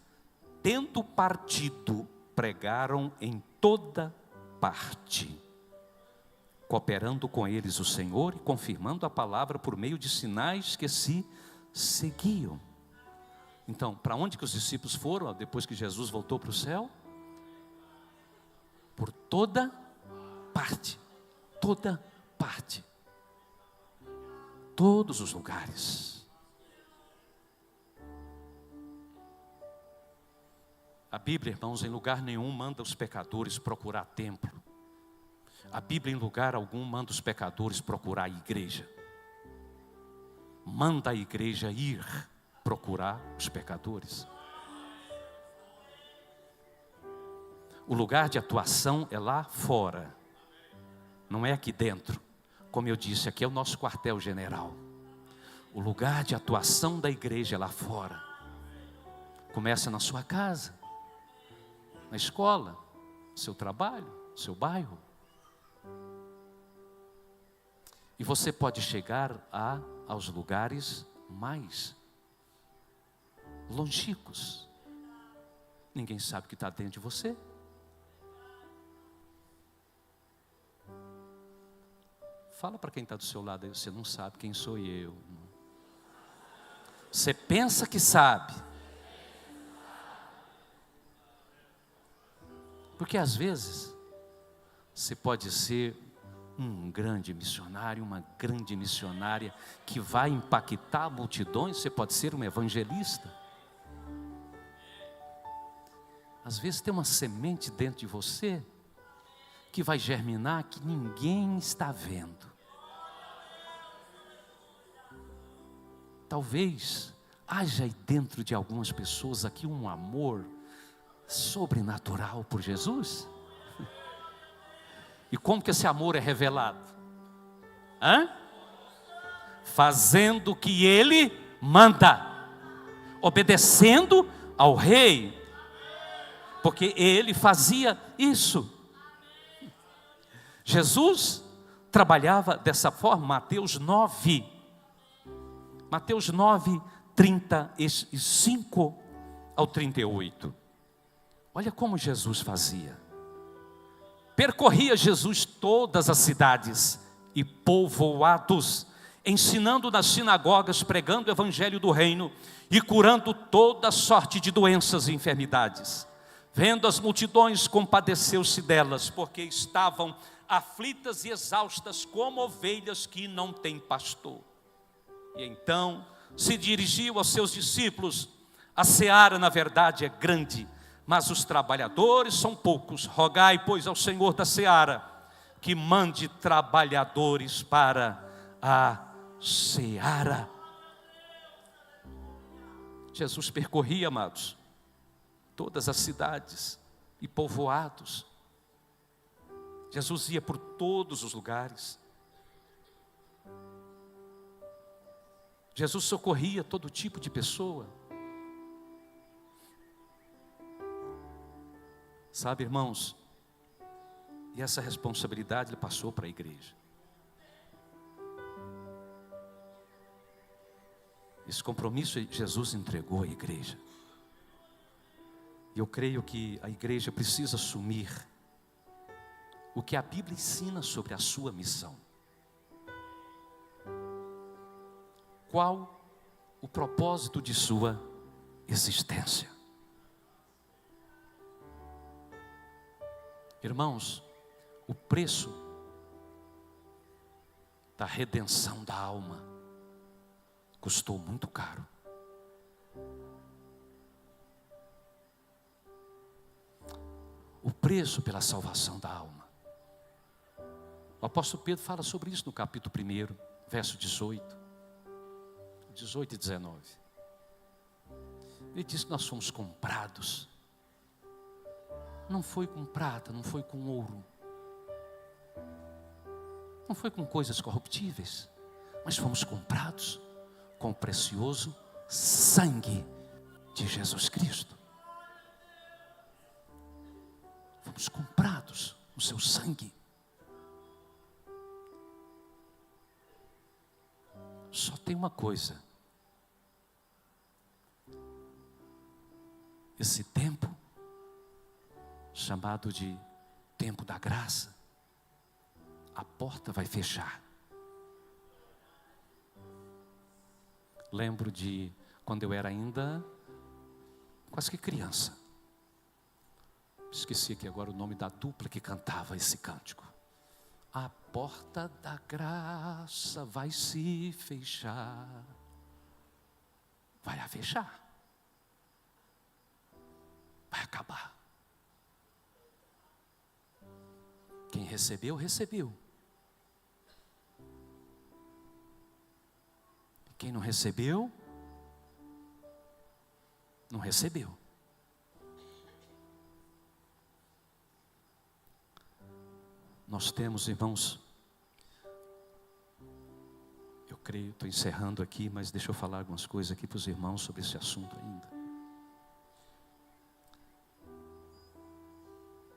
tendo partido, pregaram em toda parte, cooperando com eles o Senhor e confirmando a palavra por meio de sinais que se seguiam. Então, para onde que os discípulos foram depois que Jesus voltou para o céu? Por toda parte, toda parte, todos os lugares. A Bíblia, irmãos, em lugar nenhum manda os pecadores procurar templo. A Bíblia, em lugar algum, manda os pecadores procurar a igreja. Manda a igreja ir procurar os pecadores. O lugar de atuação é lá fora, não é aqui dentro. Como eu disse, aqui é o nosso quartel-general. O lugar de atuação da igreja é lá fora. Começa na sua casa, na escola, no seu trabalho, no seu bairro. E você pode chegar aos lugares mais longínquos. Ninguém sabe o que está dentro de você. Fala para quem está do seu lado aí, você não sabe quem sou eu. Você pensa que sabe. Porque às vezes, você pode ser um grande missionário, uma grande missionária, que vai impactar multidões, você pode ser um evangelista. Às vezes tem uma semente dentro de você, que vai germinar, que ninguém está vendo. Talvez haja aí dentro de algumas pessoas aqui um amor sobrenatural por Jesus. E como que esse amor é revelado? Fazendo o que Ele manda, obedecendo ao Rei, porque Ele fazia isso. Jesus trabalhava dessa forma. Mateus 9, 35 ao 38. Olha como Jesus fazia. Percorria Jesus todas as cidades e povoados, ensinando nas sinagogas, pregando o evangelho do reino e curando toda sorte de doenças e enfermidades. Vendo as multidões, compadeceu-se delas, porque estavam aflitas e exaustas como ovelhas que não têm pastor. E então se dirigiu aos seus discípulos: a seara na verdade é grande, mas os trabalhadores são poucos. Rogai, pois, ao Senhor da seara que mande trabalhadores para a seara. Jesus percorria, amados, todas as cidades e povoados. Jesus ia por todos os lugares. Jesus socorria todo tipo de pessoa. Sabe, irmãos, e essa responsabilidade ele passou para a igreja. Esse compromisso Jesus entregou à igreja. E eu creio que a igreja precisa assumir o que a Bíblia ensina sobre a sua missão. Qual o propósito de sua existência? Irmãos, o preço da redenção da alma custou muito caro. O preço pela salvação da alma. O apóstolo Pedro fala sobre isso no capítulo 1, verso 18 e 19. Ele diz que nós fomos comprados. Não foi com prata, não foi com ouro, não foi com coisas corruptíveis, mas fomos comprados com o precioso sangue de Jesus Cristo. Fomos comprados com o seu sangue. Só tem uma coisa: esse tempo, chamado de tempo da graça, a porta vai fechar. Lembro de quando eu era ainda quase que criança. Esqueci aqui agora o nome da dupla que cantava esse cântico. A porta da graça vai se fechar. Vai a fechar. Vai acabar. Quem recebeu, recebeu. Quem não recebeu, não recebeu. Nós temos, irmãos, eu creio, estou encerrando aqui, mas deixa eu falar algumas coisas aqui para os irmãos sobre esse assunto ainda.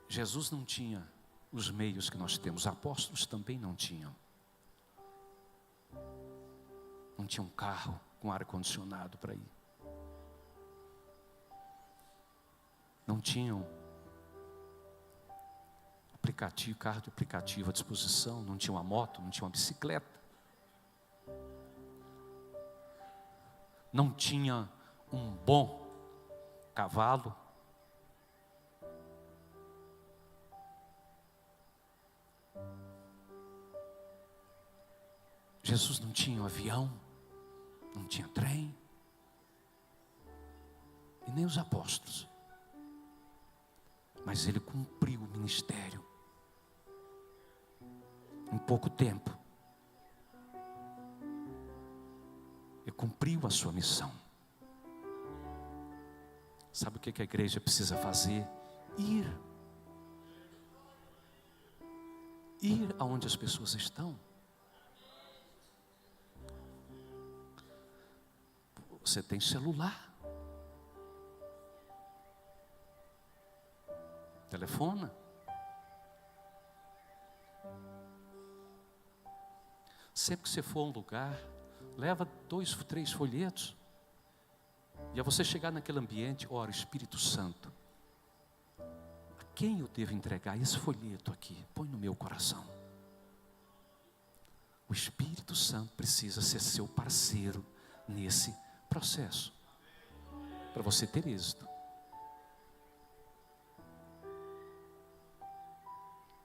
Jesus não tinha os meios que nós temos, apóstolos também não tinham. Não tinha um carro com ar-condicionado para ir. Não tinham aplicativo, carro de aplicativo à disposição, não tinha uma moto, não tinha uma bicicleta. Não tinha um bom cavalo. Jesus não tinha um avião, não tinha trem, e nem os apóstolos. Mas ele cumpriu o ministério em pouco tempo. Ele cumpriu a sua missão. Sabe o que a igreja precisa fazer? Ir aonde as pessoas estão. Você tem celular, telefona. Sempre que você for a um lugar, leva 2, 3 folhetos. E a você chegar naquele ambiente, ora, Espírito Santo, a quem eu devo entregar esse folheto aqui? Põe no meu coração. O Espírito Santo precisa ser seu parceiro nesse processo, para você ter êxito.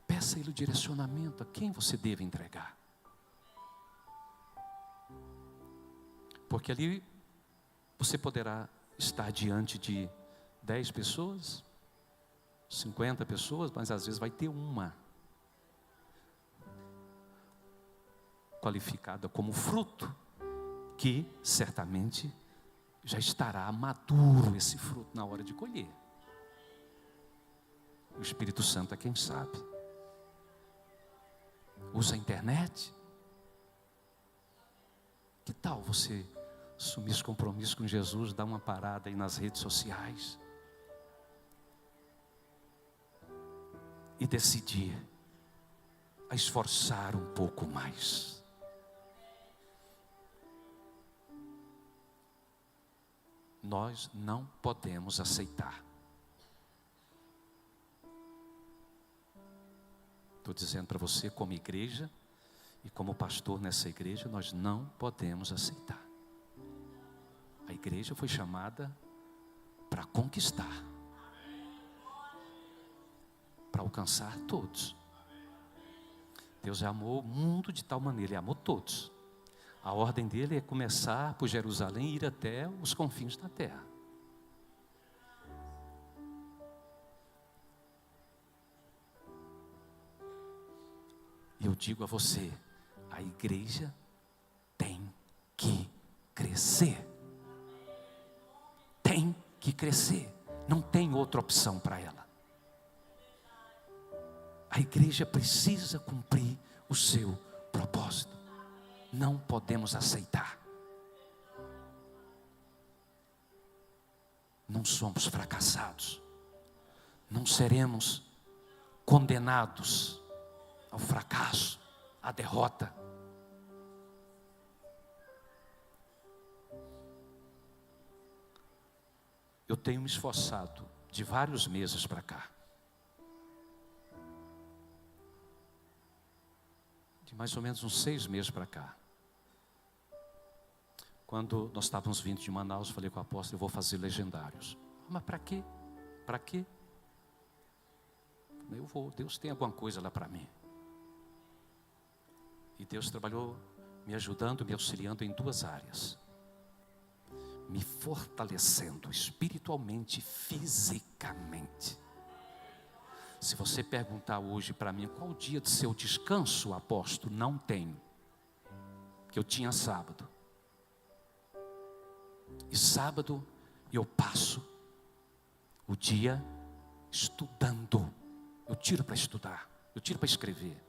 Peça ele o direcionamento a quem você deve entregar. Porque ali você poderá estar diante de 10 pessoas, 50 pessoas, mas às vezes vai ter uma qualificada como fruto, que certamente já estará maduro esse fruto na hora de colher. O Espírito Santo é quem sabe. Usa a internet. Que tal você assumir esse compromisso com Jesus, dar uma parada aí nas redes sociais e decidir a esforçar um pouco mais? Nós não podemos aceitar. Estou dizendo para você, como igreja e como pastor nessa igreja, nós não podemos aceitar. A igreja foi chamada para conquistar, para alcançar todos. Deus amou o mundo de tal maneira, Ele amou todos. A ordem dele é começar por Jerusalém e ir até os confins da terra. E eu digo a você, a igreja tem que crescer. Tem que crescer. Não tem outra opção para ela. A igreja precisa cumprir o seu propósito. Não podemos aceitar. Não somos fracassados. Não seremos condenados ao fracasso, à derrota. Eu tenho me esforçado de vários meses para cá. De mais ou menos uns 6 meses para cá. Quando nós estávamos vindo de Manaus, eu falei com o apóstolo, eu vou fazer legendários. Mas para quê? Para quê? Eu vou, Deus tem alguma coisa lá para mim. E Deus trabalhou me ajudando, me auxiliando em 2 áreas. Me fortalecendo espiritualmente e fisicamente. Se você perguntar hoje para mim, qual o dia de seu descanso, apóstolo? Não tenho. Porque eu tinha sábado. E sábado eu passo o dia estudando. Eu tiro para estudar, eu tiro para escrever.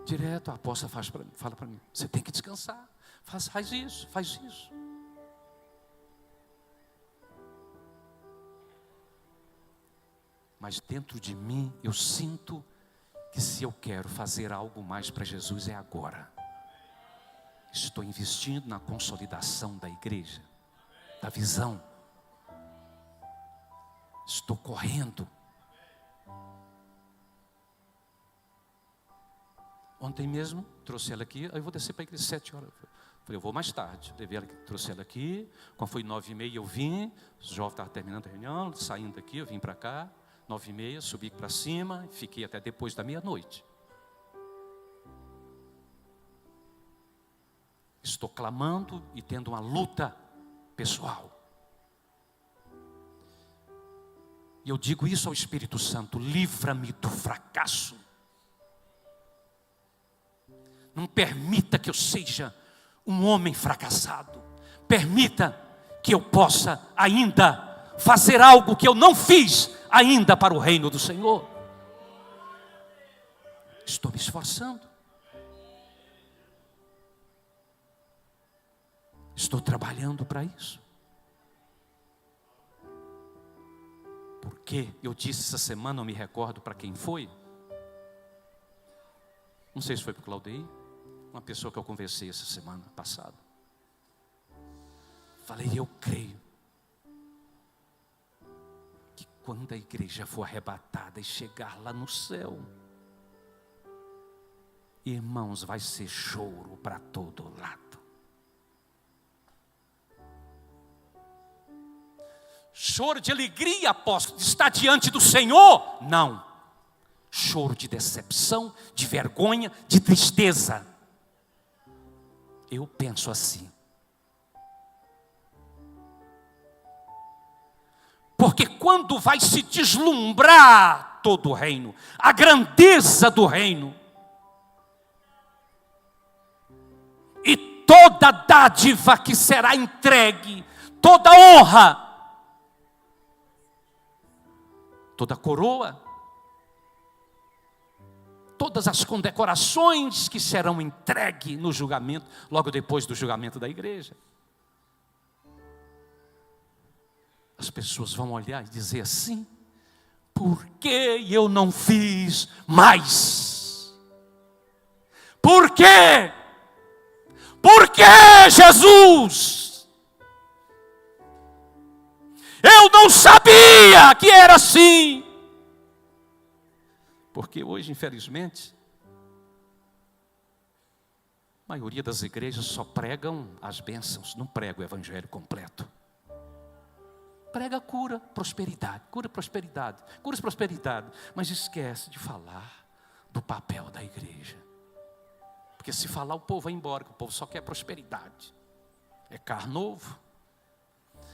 Direto a apóstola fala para mim, você tem que descansar, faz isso, faz isso. Mas dentro de mim eu sinto que se eu quero fazer algo mais para Jesus é agora. Estou investindo na consolidação da igreja, da visão. Estou correndo. Ontem mesmo, trouxe ela aqui, aí eu vou descer para a igreja 7 horas. Falei, eu vou mais tarde. Levei ela, trouxe ela aqui. Quando foi 9h30 eu vim. Os jovens estavam terminando a reunião, saindo daqui, eu vim para cá. 9h30, subi para cima, fiquei até depois da meia-noite. Estou clamando e tendo uma luta pessoal. E eu digo isso ao Espírito Santo, livra-me do fracasso. Não permita que eu seja um homem fracassado. Permita que eu possa ainda fazer algo que eu não fiz ainda para o reino do Senhor. Estou me esforçando. Estou trabalhando para isso. Porque eu disse essa semana, não me recordo para quem foi. Não sei se foi para o Claudei, uma pessoa que eu conversei essa semana passada. Falei, eu creio que quando a igreja for arrebatada e chegar lá no céu, irmãos, vai ser choro para todo lado. Choro de alegria, apóstolo, de estar diante do Senhor? Não. Choro de decepção, de vergonha, de tristeza. Eu penso assim. Porque quando vai se deslumbrar todo o reino, a grandeza do reino, e toda dádiva que será entregue, toda honra, toda coroa, todas as condecorações que serão entregues no julgamento, logo depois do julgamento da igreja. As pessoas vão olhar e dizer assim, por que eu não fiz mais? Por quê? Por que, Jesus? Eu não sabia que era assim. Porque hoje, infelizmente, a maioria das igrejas só pregam as bênçãos, não prega o evangelho completo. Prega cura, prosperidade, mas esquece de falar do papel da igreja. Porque se falar, o povo vai embora, que o povo só quer prosperidade. É carro novo.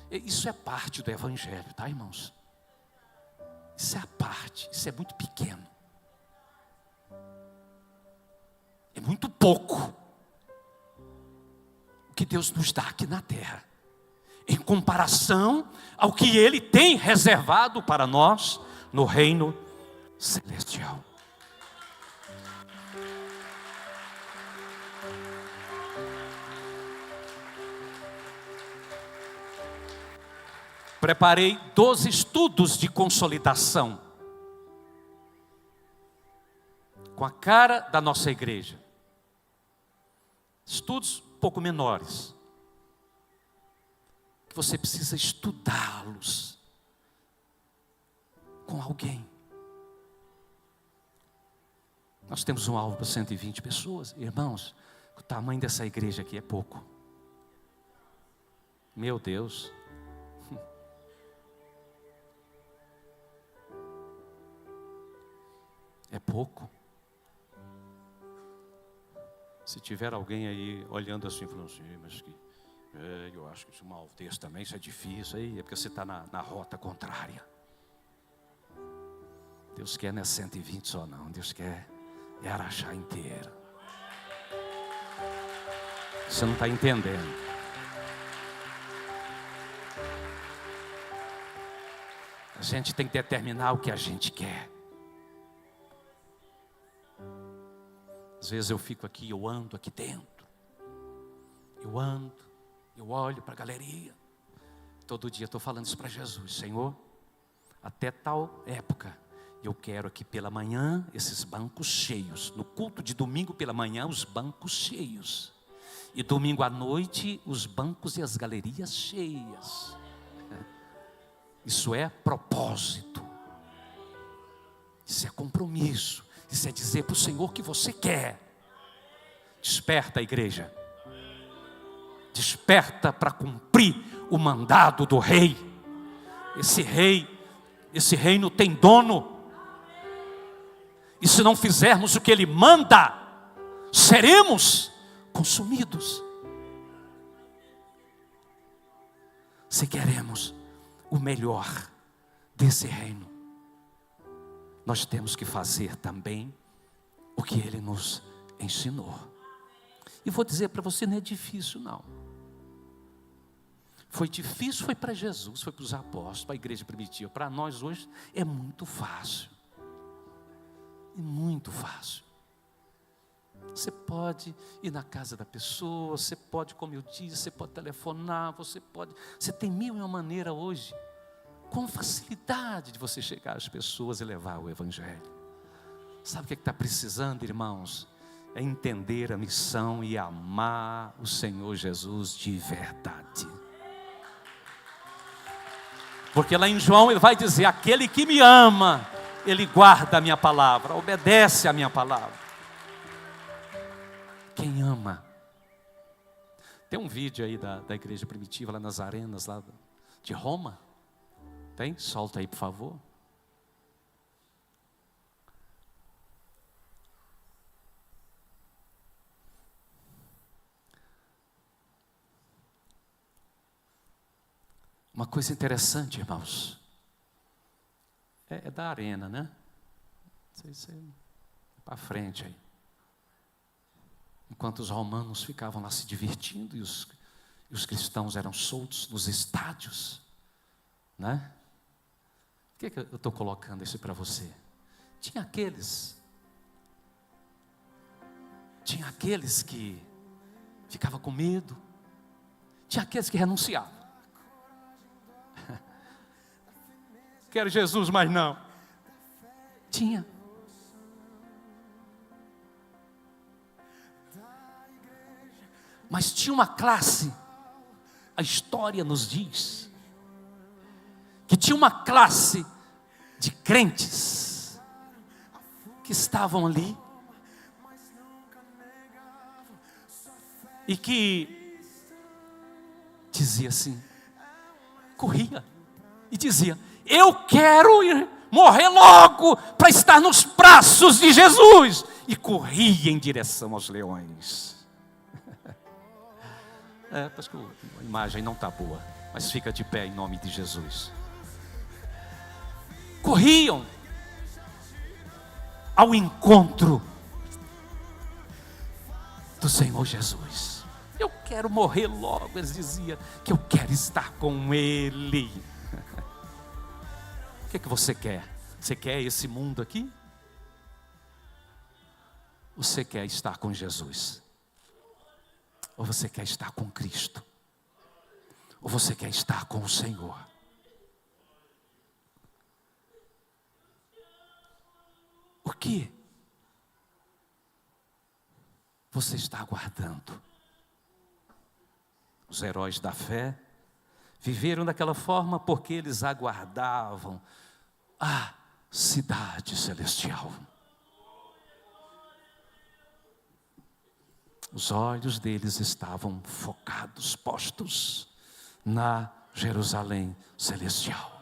Isso é parte do evangelho, tá, irmãos? Isso é a parte, isso é muito pequeno. É muito pouco o que Deus nos dá aqui na terra, em comparação ao que Ele tem reservado para nós no reino celestial. Preparei 12 estudos de consolidação com a cara da nossa igreja. Estudos um pouco menores, que você precisa estudá-los com alguém. Nós temos um alvo para 120 pessoas. Irmãos, o tamanho dessa igreja aqui é pouco. Meu Deus. É pouco. Se tiver alguém aí olhando assim, falando assim, mas que Eu acho que uma desse também, isso é difícil. Aí é porque você está na rota contrária. Deus quer não é 120 só não. Deus quer é Araxá inteira. Você não está entendendo. A gente tem que determinar o que a gente quer. Às vezes eu fico aqui, eu ando aqui dentro. Eu ando, eu olho para a galeria. Todo dia estou falando isso para Jesus. Senhor, até tal época, eu quero aqui pela manhã, esses bancos cheios. No culto de domingo pela manhã, os bancos cheios. E domingo à noite, os bancos e as galerias cheias. Isso é propósito. Isso é compromisso. Isso é dizer para o Senhor que você quer. Desperta, igreja. Desperta para cumprir o mandado do rei. Esse reino tem dono. E se não fizermos o que ele manda, seremos consumidos. Se queremos o melhor desse reino, nós temos que fazer também o que ele nos ensinou. E vou dizer para você, não é difícil não. Foi difícil, foi para Jesus, foi para os apóstolos, para a igreja primitiva. Para nós hoje é muito fácil. É muito fácil. Você pode ir na casa da pessoa, você pode, como eu disse, você pode telefonar, você tem mil e uma maneira hoje, com facilidade de você chegar às pessoas e levar o evangelho. Sabe o que está precisando, irmãos? É entender a missão e amar o Senhor Jesus de verdade. Porque lá em João ele vai dizer, aquele que me ama, ele guarda a minha palavra, obedece a minha palavra. Quem ama. Tem um vídeo aí da igreja primitiva, lá nas arenas lá de Roma. Tem? Solta aí, por favor. Uma coisa interessante, irmãos. É da arena, né? Não sei se é para frente aí. Enquanto os romanos ficavam lá se divertindo e os cristãos eram soltos nos estádios, né? Por que eu estou colocando isso para você? Tinha aqueles que ficavam com medo, tinha aqueles que renunciavam. Quero Jesus, mas não. Tinha. Mas tinha uma classe, a história nos diz, que tinha uma classe de crentes que estavam ali e que dizia assim, corria e dizia, eu quero ir morrer logo para estar nos braços de Jesus, e corria em direção aos leões. Parece que a imagem não está boa, mas fica de pé em nome de Jesus. Corriam ao encontro do Senhor Jesus. Eu quero morrer logo, eles diziam, que eu quero estar com Ele. O que você quer? Você quer esse mundo aqui? Ou você quer estar com Jesus? Ou você quer estar com Cristo? Ou você quer estar com o Senhor? O que você está aguardando? Os heróis da fé viveram daquela forma porque eles aguardavam a cidade celestial. Os olhos deles estavam focados, postos na Jerusalém celestial.